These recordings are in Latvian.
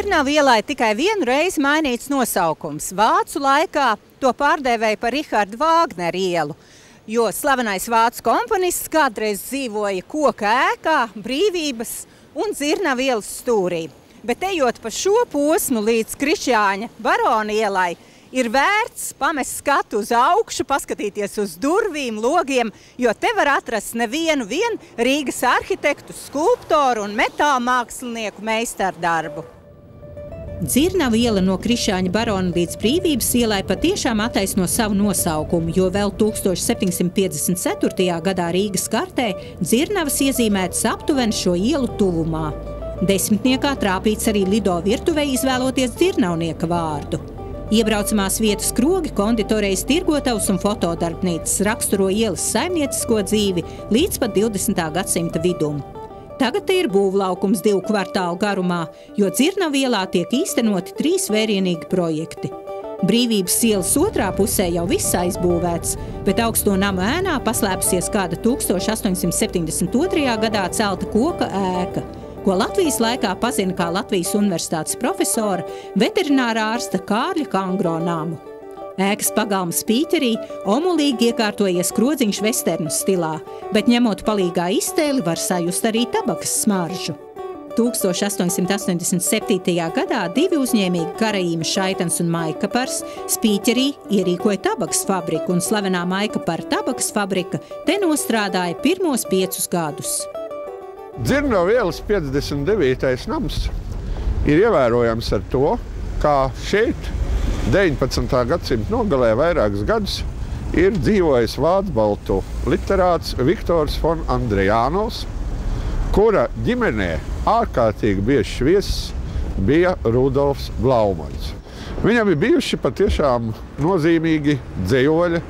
Dzirnavu ielai tikai vienu reizi mainīts nosaukums. Vācu laikā to pārdēvēja par Riharda Vāgnera ielu, jo slavenais vācu komponists kādreiz dzīvoja Koka ēkā, Brīvības un Dzirnavu ielas stūrī. Bet ejot pa šo posmu līdz Krišjāņa Barona ielai, ir vērts pamest skatu uz augšu, paskatīties uz durvīm, logiem, jo te var atrast nevienu Rīgas arhitektu, skulptoru un metāla mākslinieku meistardarbu. Dzirnavu iela no Krišjāņa Barona līdz Brīvības ielai patiešām attaisno savu nosaukumu, jo vēl 1754. gadā Rīgas kartē Dzirnavas iezīmētas aptuveni šo ielu tuvumā. Desmitniekā trāpīts arī Lido virtuvei izvēloties dzirnavnieka vārdu. Iebraucamās vietas krogi, konditorejas, tirgotavas un fotodarbnīcas raksturo ielas saimniecisko dzīvi līdz pat 20. gadsimta vidum. Tagad te ir būvlaukums 2 kvartālu garumā, jo Dzirnavu ielā tiek īstenoti 3 vērienīgi projekti. Brīvības ielas otrā pusē jau viss aizbūvēts, bet augsto namu ēnā paslēpusies kāda 1872. gadā celta koka ēka, ko Latvijas laikā pazina kā Latvijas universitātes profesora veterinārā ārsta Kārļa Kangro namu. Ēkas pagalma spīķerī omulīgi iekārtojies krodziņš vesternu stilā, bet ņemot palīgā iztēli var sajust arī tabakas smaržu. 1887. gadā 2 uzņēmīgi Karaīma Šaitans un Maikapars spīķerī ierīkoja tabakas fabriku, un slavenā Maikapara tabakas fabrika te nostrādāja pirmos 5 gadus. Dzirnavu ielas 59. nams ir ievērojams ar to, kā šeit 19. gadsimta nogalē vairākus gadus ir dzīvojis vācu-baltu literāts Viktors von Andrejānovs, kura ģimenē ārkārtīgi biežs viesis bija Rudolfs Blaumans. Viņam ir bijuši patiešām nozīmīgi dzejoļi,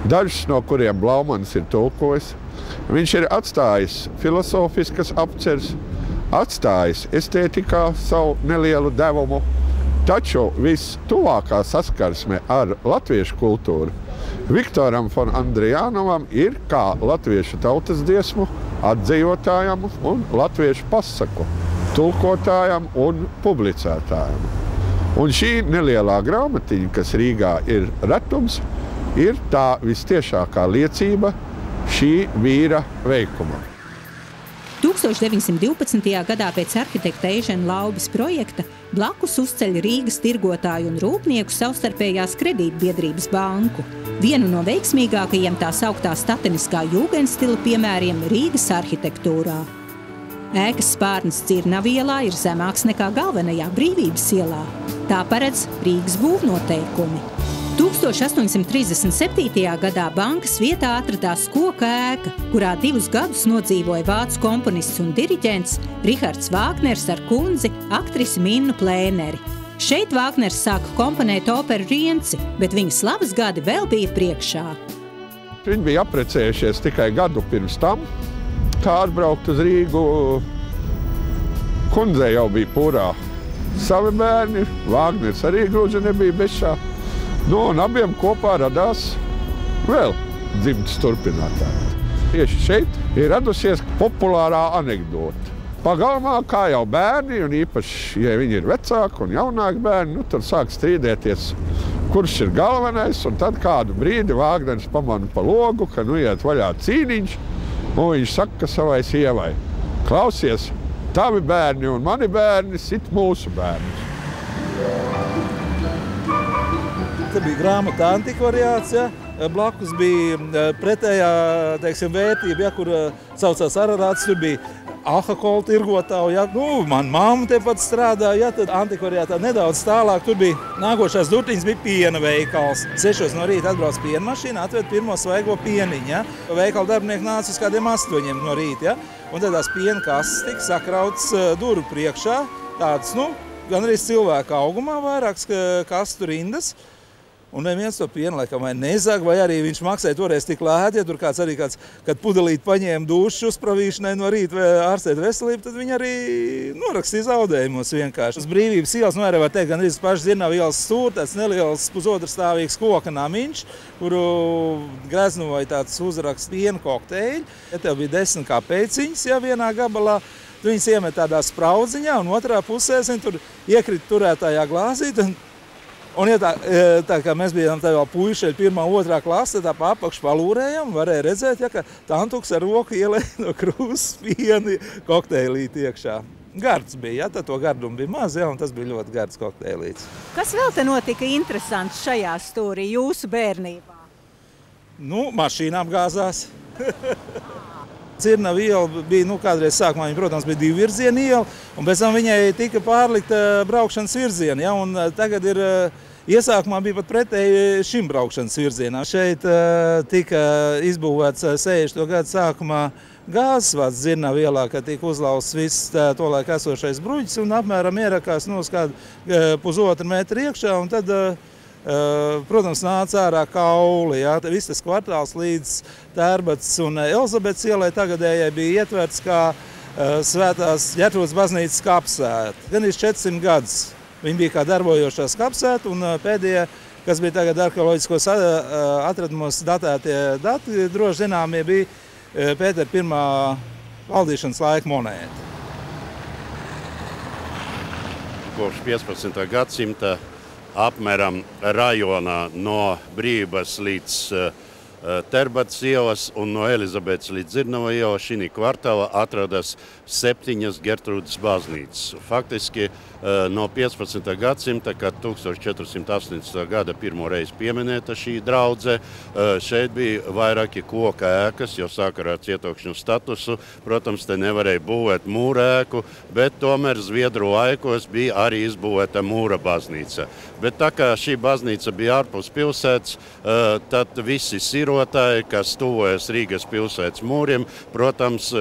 dažus no kuriem Blaumans ir tulkojis. Viņš ir atstājis filosofiskas apceres, atstājis estētikā savu nelielu devumu, taču vistuvākā saskarsme ar latviešu kultūru Viktoram von Andrejānovam ir kā latviešu tautas dziesmu atdzejotājam un latviešu pasaku tulkotājam un publicētājam. Un šī nelielā grāmatiņa, kas Rīgā ir retums, ir tā vistiešākā liecība šī vīra veikuma. 1912. gadā pēc arhitekta Eižena Laubes projekta blakus uzceļ Rīgas tirgotāju un rūpnieku savstarpējās kredītbiedrības banku. Vienu no veiksmīgākajiem tā sauktā stateniskā jūgenstila piemēriem Rīgas arhitektūrā. Ēkas spārns Dzirnavu ielā ir zemāks nekā galvenajā Brīvības ielā. Tā paredz Rīgas būvnoteikumi. 1837. gadā bankas vietā atradās koka ēka, kurā 2 gadus nodzīvoja vācu komponists un diriģents Rihards Vāgners ar kundzi aktrisi Minnu Plēneri. Šeit Vāgners sāka komponēt operu Rienci, bet viņa slavas gadi vēl bija priekšā. Viņi bija apprecējušies tikai gadu pirms tam, kā atbraukt uz Rīgu. Kundzei jau bija purā savi bērni, Vāgners arī gluži nebija bešā. Un abiem kopā radās vēl dzimtas turpinātāji. Tieši šeit ir radusies populārā anekdote. Pagalmā, kā jau bērni, un īpaši, ja viņi ir vecāki un jaunāki bērni, tad sāk strīdēties, kurš ir galvenais, un tad kādu brīdi Vāgners pamana pa logu, ka iet vaļā cīniņš, un viņš saka savai sievai: klausies, tavi bērni un mani bērni sit mūsu bērnus. Te bija grāmata antikvariāts, ja? Blakus bija pretējā, vērtība, ja, kur saucās Ararāts, tur bija alkohola tirgotāju, ja? Man mamma tepat strādāja, ja? Tad antikvariātā nedaudz tālāk, tur bija nākošās durtiņas bija piena veikals. 6 no rīta atbrauc piena mašīna, atved pirmo svaigo pieniņu, ja? Veikala darbinieki nāca uz kādiem 8 no rīta, ja? Un tad tās piena kastes tika sakrautas durvju priekšā, tāds, gan arī cilvēka augumā vairākas kastu rindas. Un neviens to pienu laikam vai nezag, vai arī viņš maksāja toreiz tik lēti, ja tur kad pudelīt paņēma dušu uzpravīšanai no rīta vai ārstēt veselību, tad viņi arī norakstīja zaudējumus vienkārši. Uz Brīvības ielas, arī var teikt, gan arī paši Dzirnavu ielas stūri, tāds neliels pusotrastāvīgs koka namiņš, kuru greznoja tāds uzraksts piena kokteļi. Ja tev bija 10 kāpēciņas, ja vienā gabalā, viņas iemet tādā spraudziņā, un otrā pusē, tur iekrita turētājā glāzīt, un ja tā kā mēs bijām tā vēl puiši, 1. 2. klase, tā pa apakšu palūrējām, varēja redzēt, ka Tantuks ar roku ielēja no krūzes pieni kokteilīti iekšā. Gards bija, tad to gardumu bija maz, un tas bija ļoti gards kokteilīts. Kas vēl te notika interesants šajā stūrī jūsu bērnībā? Mašīnām gāzās. Dzirnava iela bija, kādreiz sākumā viņa, protams, bija 2 virzienu iela, un pēc tam viņai tika pārlikta braukšanas virzieni, un tagad ir, iesākumā bija pat pretēji šim braukšanas virzienā. Šeit tika izbūvēts 60. gadu sākumā gāzes vats Dzirnava ielā, kad tika uzlausts viss tolaik esošais bruģis un apmēram ierakās uz kādu 1,5 metru iekšā, un tad, protams, nāca ārā kauli. Viss tas kvartāls līdz Tērbats un Elizabetes ielai tagadējai bija ietverts kā Svētās Ģertrūdes baznīcas kapsēta. Gan 400 gadus viņa bija kā darbojošās kapsēta, un pēdējie, kas bija tagad arheoloģiskos atradumos datētie dati, droši zināmie bija Pētera I valdīšanas laika monēta. Kopš 15. gadsimta apmēram rajonā no Brīvības līdz Tērbats ielas un no Elizabetes līdz Dzirnava iela šī kvartālā atrodas 7 Ģertrūdes baznīcas. Faktiski no 15. gadsimta, kad 1480. gada pirmo reizi pieminēta šī draudze, šeit bija vairāki koka ēkas, jo sakarā ar cietokšņu statusu, protams, te nevarēja būvēt mūra ēku, bet tomēr Zviedru laikos bija arī izbūvēta mūra baznīca. Bet tā kā šī baznīca bija ārpus pilsētas, tad visi sirotāji, kas tuvojas Rīgas pilsētas mūriem, protams,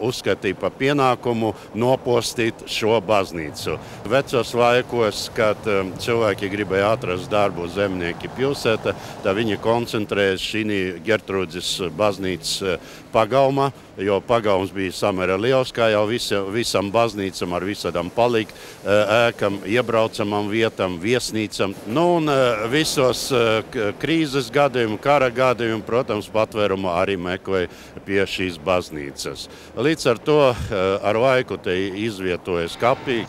uzskatīja par pienākumu nopostīt šo baznīcu. Vecos laikos, kad cilvēki gribēja atrast darbu zemnieki pilsētā, tad viņi koncentrējas šī Ģertrūdes baznīcas pagalma, jo pagalms bija samērā liels, kā jau visam baznīcam ar visādām palikt ēkam, iebraucamam vietam, viesnīcam. Un visos krīzes gadījumu, kara gadījumu, protams, patvērumu arī meklēja pie šīs baznīcas. Līdz ar to ar laiku te izvietojas kapī.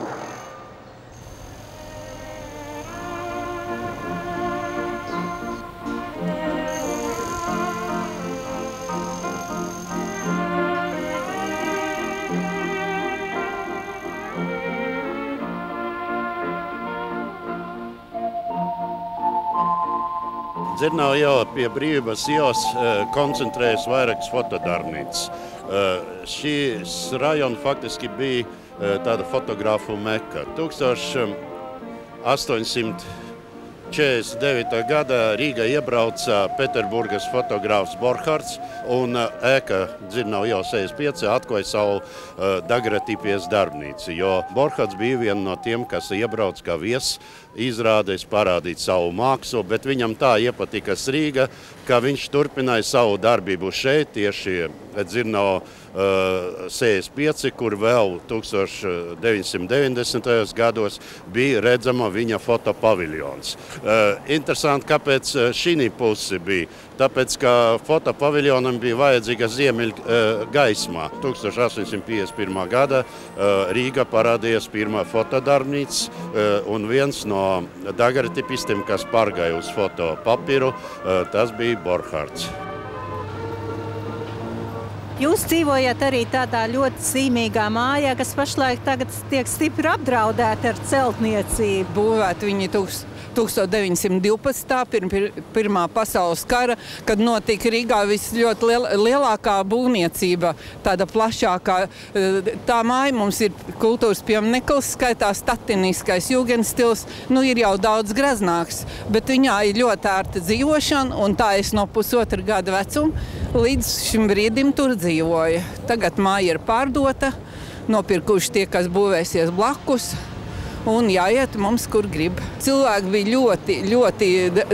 Dzirnava iela pie Brīvības ielas koncentrējas vairākas fotodarbnīcas. Šīs rajona faktiski bija tāda fotografu meka. 1849. gadā Rīgā iebrauca Pēterburgas fotogrāfs Borchards, un ēka Dzirnava iela 65 atklāja savu daguerreotipies darbnīcu, jo Borchards bija viena no tiem, kas iebrauc kā viesis, izrādījis parādīt savu mākslu, bet viņam tā iepatika Rīga, ka viņš turpināja savu darbību šeit, tieši Dzirnava 65, kur vēl 1990. gados bija redzama viņa fotopaviljons. Interesanti, kāpēc šī puse bija. Tāpēc, ka fotopaviljonam bija vajadzīga ziemeļa gaismā. 1851. gada Rīgā parādījās pirmā fotodarbnīca, un viens no daguerreotipistiem, kas pārgāja uz fotopapīru, tas bija Borchards. Jūs dzīvojat arī tādā ļoti zīmīgā mājā, kas pašlaik tagad tiek stipri apdraudēta ar celtniecību. Būvēt viņi 1912. Pirmā pasaules kara, kad notika Rīgā ļoti lielākā būvniecība, tāda plašākā. Tā māja mums ir kultūras piemineklis, skaitā statiniskais jugendstils, ir jau daudz greznāks, bet viņā ir ļoti ērta dzīvošana, un tā es no 1,5 gada vecuma līdz šim brīdim tur dzīvoju. Tagad māja ir pārdota, nopirkuši tie, kas būvēsies blakus. un jāiet mums, kur grib. Cilvēki bija ļoti, ļoti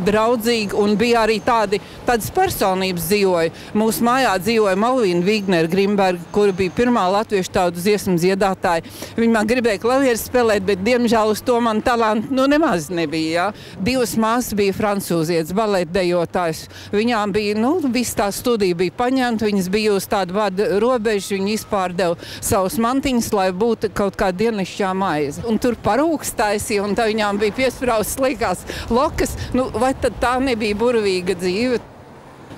draudzīgi un bija arī tādas personības dzīvoja. Mūsu mājā dzīvoja Malvīna Vignera Grimberga, kura bija pirmā latviešu tautu dziesmu dziedātāja. Viņa man gribēja klavieres spēlēt, bet diemžēl uz to man talantu nemaz nebija. Ja? Divas māsas bija francūzietes, baletdejotājs. Viņām bija, viss tā studija bija paņemta, viņas bija uz tādu vada robežu, viņi izpārdeva savus mantiņus, lai būtu kaut kā diennišķā maize. Un tur parūks taisīja, un tā viņām bija piespraustas slikās lokas. Vai tad tā nebija burvīga dzīve?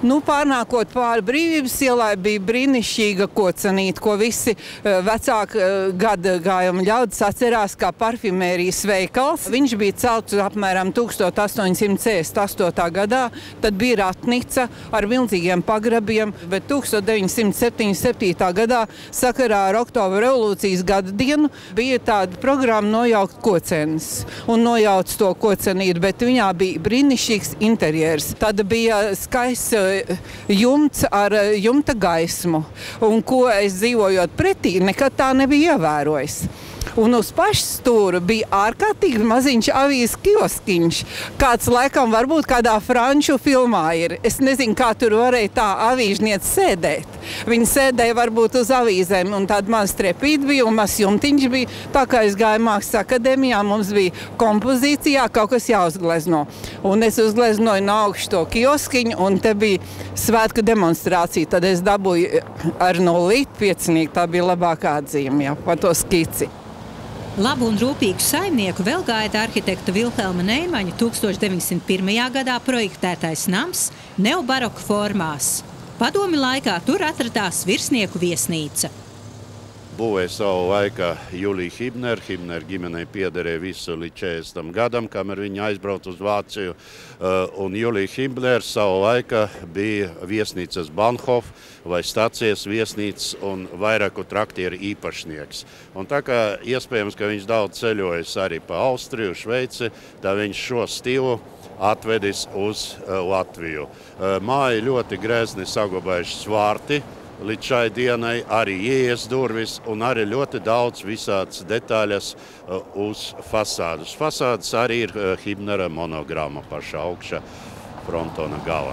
Pārnākot pāri Brīvības ielai, bija brīnišķīga kocenīte, ko visi vecāki gada gājuma ļaudis atcerās kā parfimērijas veikals. Viņš bija celts apmēram 1868. gadā, tad bija ratnica ar milzīgiem pagrabiem, bet 1977. gadā sakarā ar Oktobra revolūcijas gada dienu bija tāda programma nojaukt kocenes un nojauc to kocenīti, bet viņā bija brīnišķīgs interjers. Tad bija skaists jumts ar jumta gaismu, un ko es dzīvojot pretī, nekad tā nebija ievērojis. Un uz pašstūra bija ārkārtīgi maziņš avīzes kioskiņš. Kāds laikam varbūt kādā franču filmā ir. Es nezinu, kā tur varēja tā avīžniece sēdēt. Viņa sēdēja varbūt uz avīzēm, un tāda maz trepīta bija, un maz jumtiņš bija. Tā kā es gāju Mākslas akadēmijā, mums bija kompozīcijā kaut kas jāuzglezno. Un es uzgleznoju no augšu to kioskiņu, un te bija svētku demonstrācija. Tad es dabūju ar 0 piecinieku, tā bija labākā atzīme, par to skici. Labu un rūpīgu saimnieku vēl gaida arhitekta Vilhelma Neimaņa 1901. gadā projektētais nams neobaroku formās. Padomju laikā tur atradās virsnieku viesnīca. Būvēja savu laikā Julija Hibner. Hibner ģimenei piederēja visu līdz 40. gadam, kamēr viņa aizbrauca uz Vāciju. Un Julija Hibner savu laikā bija viesnīcas Bahnhof vai stacijas viesnīcas un vairāku traktieru īpašnieks. Un tā kā iespējams, ka viņš daudz ceļojas arī pa Austriju, Šveici, tā viņš šo stilu atvedis uz Latviju. Māja ļoti grezni saglabājuši svārti. Līdz šai dienai arī ieejas durvis un arī ļoti daudz visādas detaļas uz fasādes. Fasādes arī ir Hibnera monogramma paša augša frontona gala.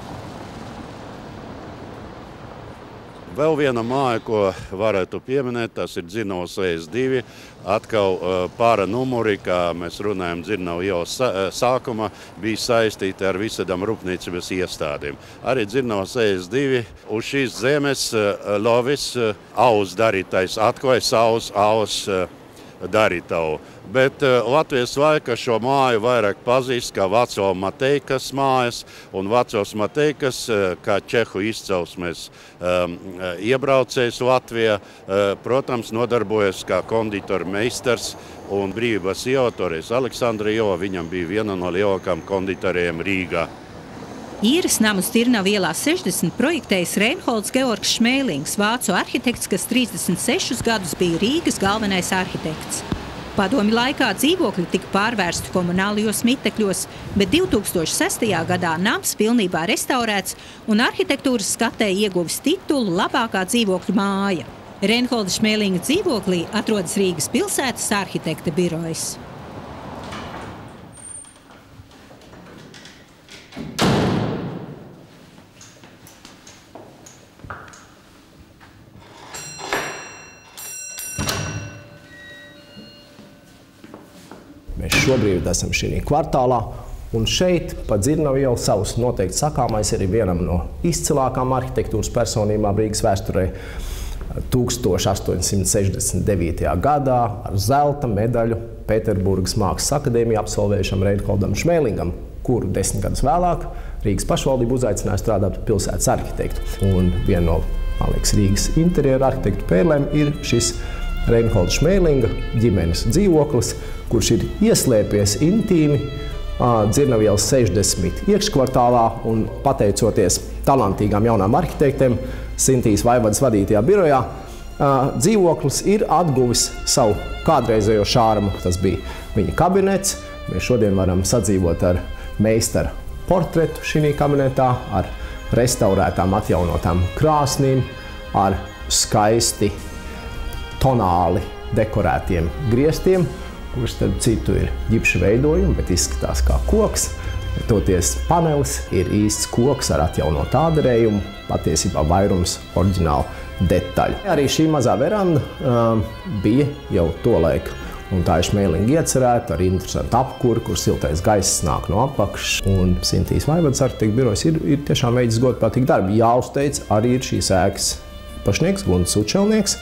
Vēl viena māja, ko varētu pieminēt, tas ir Dzirnavas 62. Atkal pāra numuri, kā mēs runājam Dzirnavu ielas sākumā, bija saistīti ar visādām rūpniecības iestādēm. Arī Dzirnavas 62 uz šīs zemes lovis auz darītais atklāja savus auz darītavu. Bet Latvijas laika šo māju vairāk pazīst kā Vaco Mateikas mājas, un Vacos Mateikas, kā čehu izcelsmes iebraucējs Latvijā, protams, nodarbojas kā konditora meistars, un Brīvības iela, toreiz Aleksandra iela, viņam bija viena no lielākām konditoriem Rīgā. Īres namu Stirnavu ielā 60 projektējis Reinholds Georgs Šmēlings, vācu arhitekts, kas 36 gadus bija Rīgas galvenais arhitekts. Padomju laikā dzīvokļi tika pārvērsti komunālajos mitekļos, bet 2006. gadā nams pilnībā restaurēts un arhitektūras skatē ieguvis titulu labākā dzīvokļu māja. Reinholda Šmēlinga dzīvoklī atrodas Rīgas pilsētas arhitekta birojas. Mēs šobrīd esam šī kvartālā, un šeit, pa Dzirnavu ielu, savs noteikti sakāmais arī vienam no izcilākām arhitektūras personībām Rīgas vēsturē. 1869. gadā ar zelta medaļu Pēterburgas Mākslas akadēmiju absolvējušam Reinholdam Šmēlingam, kuru 10 gadus vēlāk Rīgas pašvaldība uzaicināja strādāt pilsētas arhitektu. Un viena no, man liekas, Rīgas interjera arhitektu pērlēm ir šis Reinholda Šmēlinga ģimenes dzīvoklis, kurš ir ieslēpies intīmi Dzirnavu ielas 60 iekškvartālā, un pateicoties talantīgām jaunām arhitektēm Sintīs Vaivadas vadītajā birojā, dzīvoklis ir atguvis savu kādreizējo šārmu. Tas bija viņa kabinets. Mēs šodien varam sadzīvot ar meistara portretu šī kabinetā, ar restaurētām, atjaunotām krāsnīm, ar skaisti tonāli dekorētiem griestiem kurš starp citu ir ģipša veidojumi, bet izskatās kā koks. Toties panelis ir īsts koks ar atjaunotu āderējumu, patiesībā vairums oriģinālu detaļu. Arī šī mazā veranda bija jau tolaik, un tā ir Šmēlinga iecerēta ar interesantu apkuri, kur siltais gaiss nāk no apakšas. Un Sintīs Vaivadas arhitektu birojas ir tiešām veicis godprātīgi darbi. Jāuzteic arī ir šīs ēkas pašnieks Gunts Sučelnieks,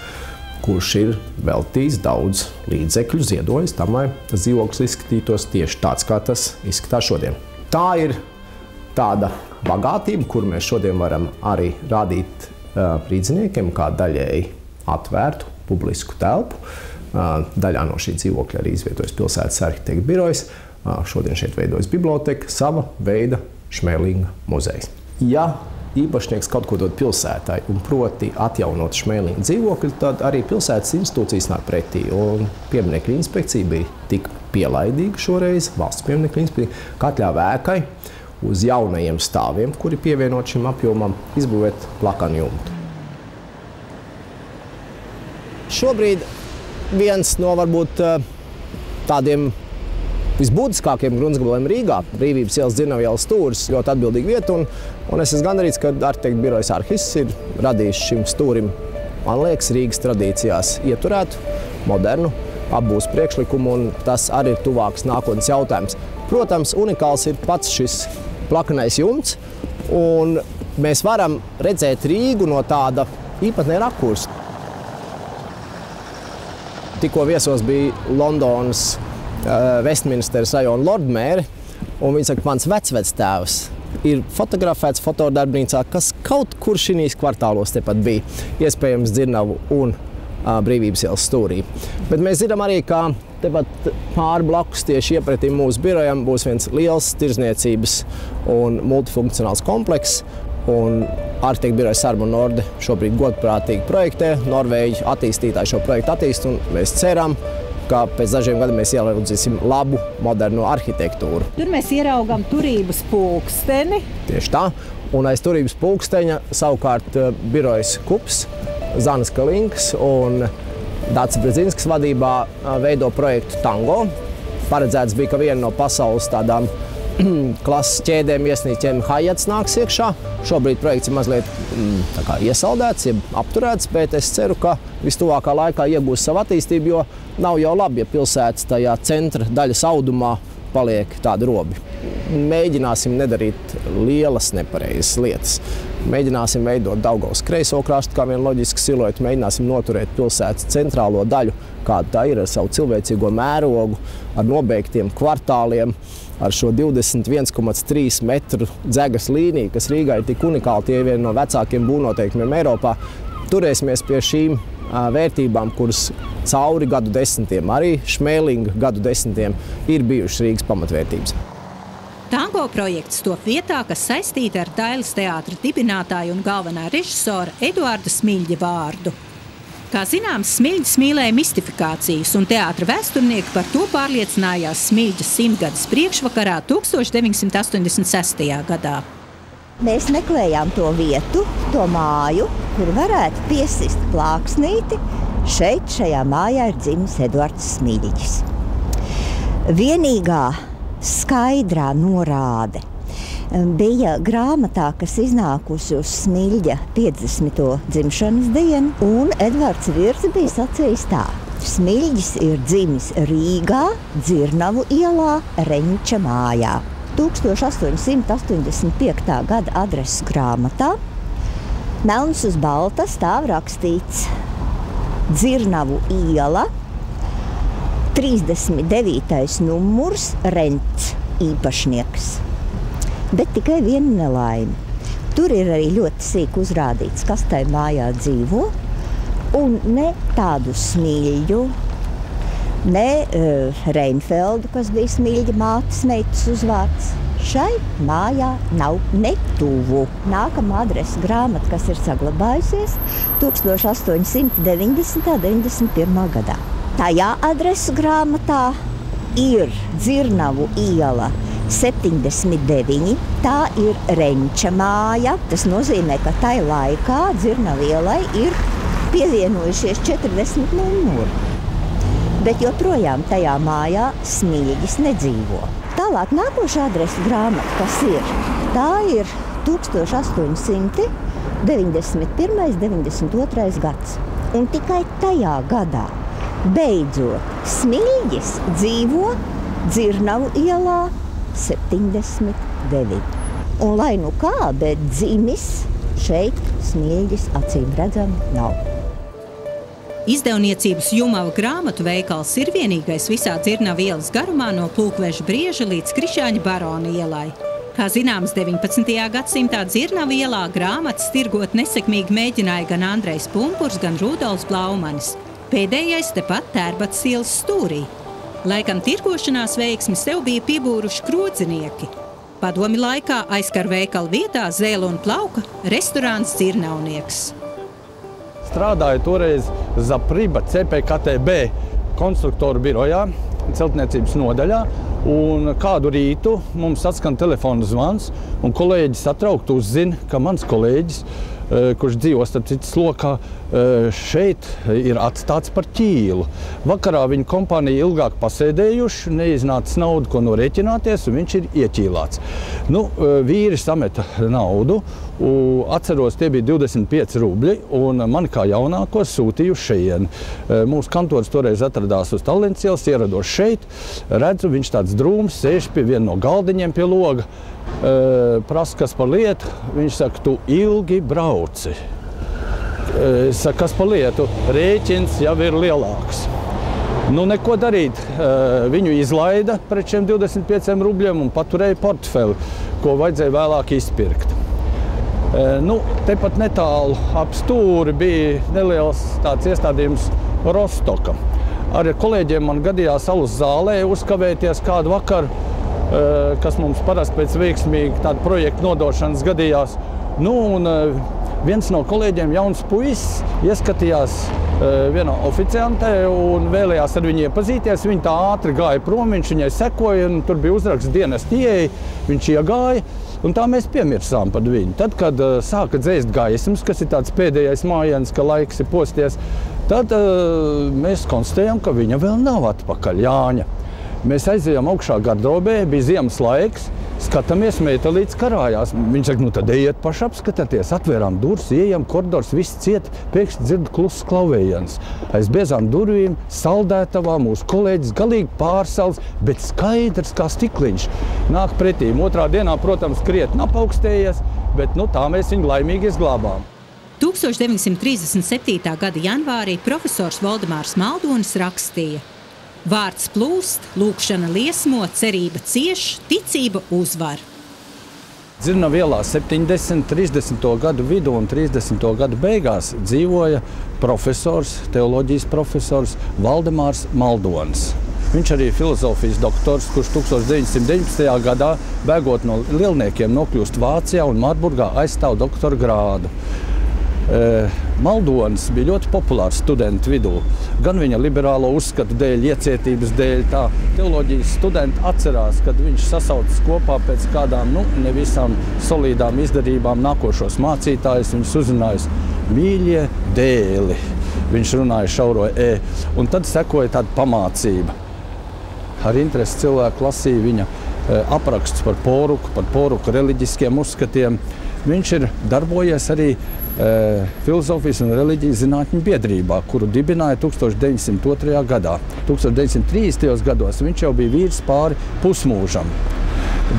kurš ir veltījis daudz līdzekļu, ziedojis tam, lai tas dzīvoklis izskatītos tieši tāds, kā tas izskatās šodien. Tā ir tāda bagātība, kuru mēs šodien varam arī rādīt rīdziniekiem kā daļēji atvērtu publisku telpu. Daļā no šī dzīvokļa arī izvietojas pilsētas arhitektu birojas. Šodien šeit veidojas biblioteka, sava veida Šmēlinga muzejs. Ja īpašnieks kaut ko dod pilsētai un proti atjaunot Šmēlinga dzīvokļu, tad arī pilsētas institūcijas nāk pretī. Un pieminekļu inspekcija bija tik pielaidīga šoreiz, valsts pieminekļu inspekcija, ka atļāva ēkai uz jaunajiem stāviem, kuri pievienot šim apjomam, izbūvēt plakanu jumtu. Šobrīd viens no varbūt tādiem visbūtiskākiem gruntsgabaliem Rīgā, Brīvības ielas Dzirnavu ielas stūris, ļoti atbildīga vieta, un es esmu gandarīts, ka arhitektu birojas Arhiss ir radījis šim stūrim, man liekas, Rīgas tradīcijās ieturētu, modernu apbūves priekšlikumu, un tas arī ir tuvāks nākotnes jautājums. Protams, unikāls ir pats šis plakanais jumts, un mēs varam redzēt Rīgu no tāda īpatnē rakursa. Tikko viesos bija Londonas Vestminsteras rajona lordmēre, un viņa saka, mans vecvectēvs ir fotografēts fotodarbnīcā, kas kaut kur šīs kvartālos tepat bija, iespējams Dzirnavu un Brīvības ielas stūrī. Bet mēs zinām arī, ka tepat pāri blakus tieši iepretim mūsu birojam būs viens liels tirzniecības un multifunkcionāls komplekss, un arhitektu birojas Sarma Norde šobrīd godprātīgi projektē, Norvēģi attīstītāji šo projektu attīst, un mēs ceram, ka pēc dažiem gadiem mēs ieraudzīsim labu, modernu arhitektūru. Tur mēs ieraugam turības pulksteni. Tieši tā, un aiz turības pulksteņa savukārt birojas Kups, Zanas Kalinkas un Dācis Bredzinskas vadībā veido projektu Tango. Paredzēts bija, ka viena no pasaules tādām klases ķēdēm iesnīķiem Haiats nāks iekšā. Šobrīd projekts ir mazliet iesaldēts, jeb apturēts, bet es ceru, ka vistuvākā laikā iegūs savu attīstību, jo nav jau labi, ja pilsētas tajā centra daļas audumā paliek tādi robi. Mēģināsim nedarīt lielas nepareizas lietas. Mēģināsim veidot Daugavas kreiso krastu kā vienu loģisku siluetu, mēģināsim noturēt pilsētas centrālo daļu, kāda tā ir ar savu cilvēcīgo mērogu, ar nobeigtiem kvartāliem, ar šo 21,3 metru dzegas līniju, kas Rīgā ir tik unikāli, tie ir vieni no vecākiem būvnoteikumiem Eiropā. Turēsimies pie šīm vērtībām, kuras cauri gadu desmitiem, arī Šmēlinga gadu desmitiem, ir bijušas Rīgas pamatvērtības. Tango projekts top vietā, kas saistīta ar Dailes teātra dibinātāju un galvenā režisora Eduarda Smiļģa vārdu. Kā zināms, Smiļģis mīlēja mistifikācijas, un teātra vēsturnieki par to pārliecinājās Smiļģa 100-gades priekšvakarā 1986. gadā. Mēs meklējām to vietu, to māju, kur varētu piesist plāksnīti. Šajā mājā ir dzimis Eduards Smiļģis. Vienīgā skaidrā norāde bija grāmatā, kas iznākusi uz Smiļģa 50. dzimšanas dienu, un Edvards Virzi bija sacījis tā. Smiļģis ir dzimis Rīgā, Dzirnavu ielā, Reņča mājā. 1885. gada adreses grāmatā melns uz balta stāv rakstīts Dzirnavu iela, 39. numurs, Rents īpašnieks. Bet tikai viena nelaime. Tur ir arī ļoti sīk uzrādīts, kas tai mājā dzīvo, un ne tādu Smiļģu, ne Reinfeldu, kas bija Smiļģa mātes meitas uzvārds. Šai mājā nav netuvu. Nākamā adresa grāmata, kas ir saglabājusies 1890.91. gadā. Tajā adresu grāmatā ir Dzirnavu iela 79, tā ir Reņča māja. Tas nozīmē, ka tai laikā Dzirnavu ielai ir pievienojušies 40 numuri. bet joprojām tajā mājā Smilģis nedzīvo. Tālāk nākošā adresa grāmata, kas ir, tā ir 1891.92. gads. Un tikai tajā gadā beidzot Smilģis dzīvo Dzirnavu ielā 79. Un lai nu kā, bet dzimis šeit Smilģis acīm redzam nav. Izdevniecības Jumava grāmatu veikals ir vienīgais visā Dzirnavu ielas garumā no Pulkveža brieža līdz Krišāņa barona ielai. Kā zināms, 19. gadsimtā Dzirnavu ielā grāmatas tirgot nesekmīgi mēģināja gan Andrejs Pumpurs, gan Rudolfs Blaumanis. Pēdējais tepat Tērbatas ielas stūrī. Laikam tirgošanās veiksmi sev bija piebūruši krodzinieki. Padomi laikā aizkar veikalu vietā Zēle un plauka restorāns Dzirnavnieks. Strādāju toreiz Zapriba CPKTB konstruktoru birojā, celtniecības nodaļā, un kādu rītu mums atskan telefona zvans, un kolēģis satraukt uzzina, ka mans kolēģis, kurš dzīvo starp citas lokā, šeit ir atstāts par ķīlu. Vakarā viņa kompānija ilgāk pasēdējuši, neiznācis naudu, ko norēķināties, un viņš ir ieķīlāts. Nu, vīri sameta naudu, atceros, tie bija 25 rubļi, un mani kā jaunāko sūtīju šejieni. Mūsu kantors toreiz atradās uz Tallinas ielas, ierados šeit, redzu, viņš tāds drūms, sēž pie viena no galdiņiem pie loga, prasa, kas par lietu, viņš saka, tu ilgi brauci. Es saku, kas par lietu? Rēķins jau ir lielāks. Nu, neko darīt. Viņu izlaida pret šiem 25 rubļiem un paturēja portfeli, ko vajadzēja vēlāk izpirkt. Nu, tepat netālu ap stūri bija neliels tāds iestādījums Rostoka. Ar kolēģiem man gadījās Alus zālē uzkavēties kādu vakaru, kas mums parasti pēc veiksmīgi tādu projektu nodošanas gadījās. Nu, un viens no kolēģiem, jauns puisis, ieskatījās vienā oficiantē un vēlējās ar viņu iepazīties. Viņa tā ātri gāja prom, viņš viņai sekoja, un tur bija uzraksts dienesta ieeja, viņš iegāja, un tā mēs piemirsām par viņu. Tad, kad sāka dzēst gaismas, kas ir tāds pēdējais mājiens, ka laiks ir posties, tad mēs konstatējam, ka viņa vēl nav atpakaļ, Jāņa. Mēs aizējām augšā gardrobē, bija ziemas laiks, skatāmies, meitelītes karājās. Viņš saka, nu tad ejiet paši apskatāties. Atvērām durvis, ieejam, koridors, viss ciet, pēkšņi dzird kluss klauvējiens. Aiz biezām durvīm, saldētavā, mūsu kolēģis galīgi pārsals, bet skaidrs kā stikliņš. Nāk pretīm. Otrā dienā, protams, krietni apaugstējies, bet nu tā mēs viņu laimīgi izglābām. 1937. gada janvārī profesors Valdemārs Maldonis rakstīja: vārds plūst, lūkšana liesmo, cerība cieš, ticība uzvar. Dzirnavu ielā 70, 30. gadu vidu un 30. gadu beigās dzīvoja profesors, teoloģijas profesors Valdemārs Maldonis. Viņš arī filozofijas doktors, kurš 1919. gadā, bēgot no lielniekiem, nokļūst Vācijā un Marburgā aizstāv doktora grādu. Maldonis bija ļoti populārs studentu vidū. Gan viņa liberālo uzskatu dēļ, iecietības dēļ. Tā teoloģijas studenti atcerās, kad viņš sasaucas kopā pēc kādām nevisam solīdām izdarībām nākošos mācītājus. Viņš uzrunājas mīļie dēli. Viņš runāja šauro E. Un tad sekoja tāda pamācība. Ar interesi cilvēku lasīja viņa apraksts par poruku reliģiskiem uzskatiem. Viņš ir darbojies arī filozofijas un reliģijas zinātņu biedrībā, kuru dibināja 1902. gadā. 1930. gados viņš jau bija vīrs pāri pusmūžam.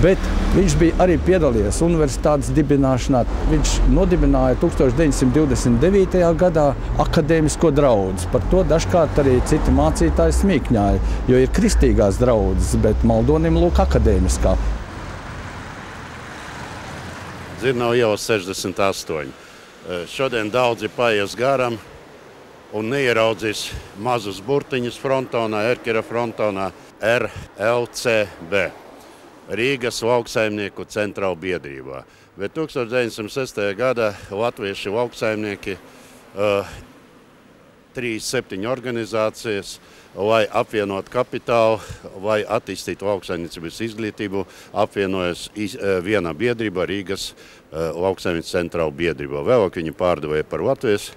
Bet viņš bija arī piedalījies universitātes dibināšanā. Viņš nodibināja 1929. gadā akadēmisko draudzi. Par to dažkārt arī citi mācītāji smīkņāja, jo ir kristīgās draudzes, bet Maldonim lūk akadēmiskā. Dzirnavu iela 68. Šodien daudzi paies garam un neieraudzīs mazus burtiņus frontonā, Erkera frontonā RLCB, Rīgas lauksaimnieku centrāla biedrībā. Bet 1906. gada latviešu lauksaimnieki 37 organizācijas, lai apvienot kapitālu, lai attīstītu lauksaimniecības izglītību, apvienojas vienā biedrībā, Rīgas lauksaimniecības centrāla biedrībā. Vēlāk viņi pārdevēja par Latvijas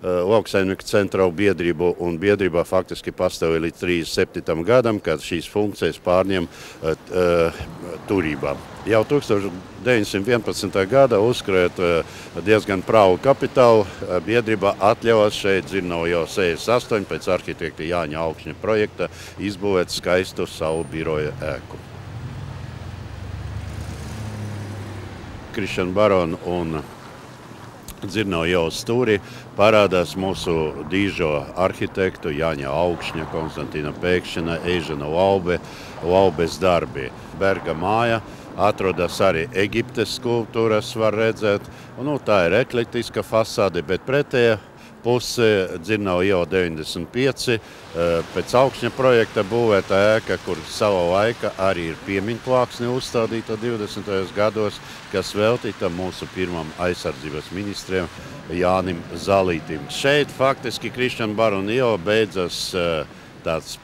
Lauksaimnieku centrālu biedrību, un biedrībā faktiski pastāvēja līdz 37. gadam, kad šīs funkcijas pārņem turībā. Jau 1911. gada uzkrājot diezgan prāvu kapitālu, biedrība atļaus šeit Dzirnavu jau 68 pēc arhitekta Jāņa Augšņa projekta izbūvēt skaistu savu biroja ēku. Krišana Barona un Dzirnavu jau stūri parādās mūsu dīžo arhitektu Jāņa Augšņa, Konstantīna Pēkšana, Eižena Laubes darbi. Berga māja atrodas arī Eģiptes skulptūras, var redzēt. Tā ir eklektiska fasāde, bet pretējā puse Dzirnavu jau 95, pēc Augšņa projekta būvēta ēka, kur savā laika arī ir piemiņplāksne uzstādīta 20. gados, kas veltīta mūsu pirmam aizsardzības ministriem Jānim Zalītim. Šeit faktiski Krišana Barona iela beidzas tāds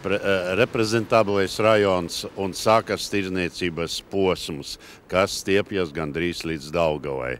reprezentablais rajons un sākas tirdzniecības posms, kas stiepjas gandrīz līdz Daugavai.